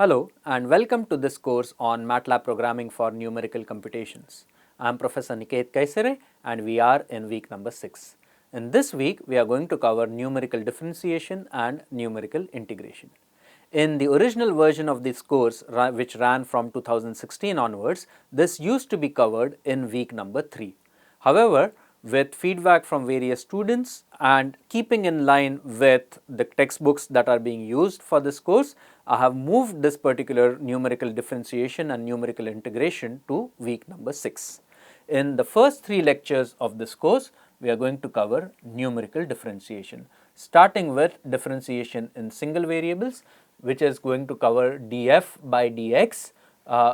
Hello and welcome to this course on MATLAB programming for numerical computations. I am Professor Niket Kaisare and we are in week number 6. In this week, we are going to cover numerical differentiation and numerical integration. In the original version of this course, which ran from 2016 onwards, this used to be covered in week number 3. However, with feedback from various students and keeping in line with the textbooks that are being used for this course, I have moved this particular numerical differentiation and numerical integration to week number 6. In the first 3 lectures of this course, we are going to cover numerical differentiation, starting with differentiation in single variables, which is going to cover df by dx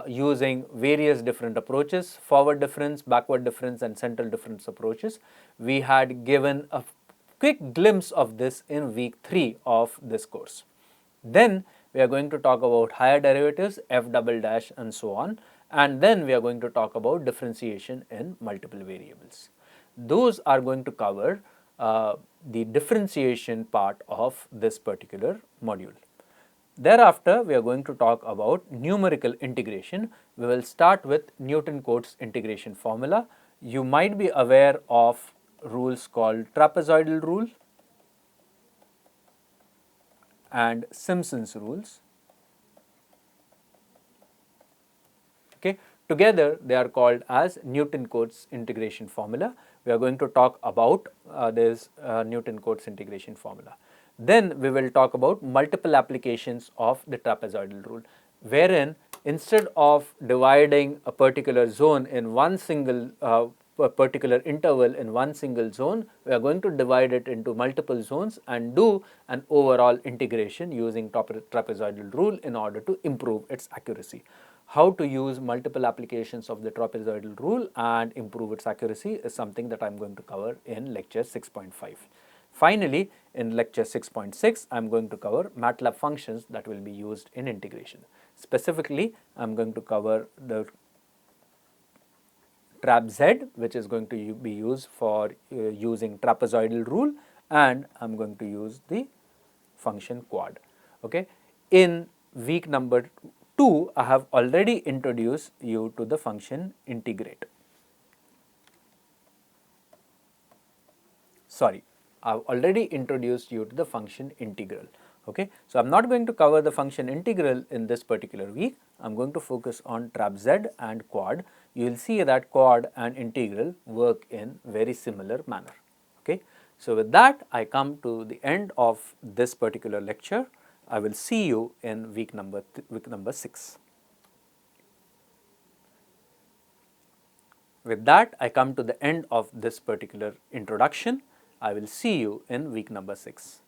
using various different approaches, forward difference, backward difference and central difference approaches. We had given a quick glimpse of this in week 3 of this course. Then we are going to talk about higher derivatives, f double dash and so on, and then we are going to talk about differentiation in multiple variables. Those are going to cover the differentiation part of this particular module. Thereafter, we are going to talk about numerical integration. We will start with Newton-Cotes integration formula. You might be aware of rules called trapezoidal rule and Simpson's rules. Okay. Together, they are called as Newton-Cotes integration formula. We are going to talk about this Newton-Cotes integration formula. Then we will talk about multiple applications of the trapezoidal rule, wherein instead of dividing a particular zone in one single a particular interval in one single zone, we are going to divide it into multiple zones and do an overall integration using trapezoidal rule in order to improve its accuracy. How to use multiple applications of the trapezoidal rule and improve its accuracy is something that I am going to cover in lecture 6.5. Finally, in lecture 6.6, I am going to cover MATLAB functions that will be used in integration. Specifically, I am going to cover the trap z, which is going to be used for using trapezoidal rule, and I am going to use the function quad. Okay. In week number 2, I have already introduced you to the function integrate. I have already introduced you to the function integral. Okay. So, I am not going to cover the function integral in this particular week. I am going to focus on trap z and quad. You will see that quad and integral work in very similar manner. Okay. So, with that, I come to the end of this particular lecture. I will see you in week number 6. With that, I come to the end of this particular introduction. I will see you in week number 6.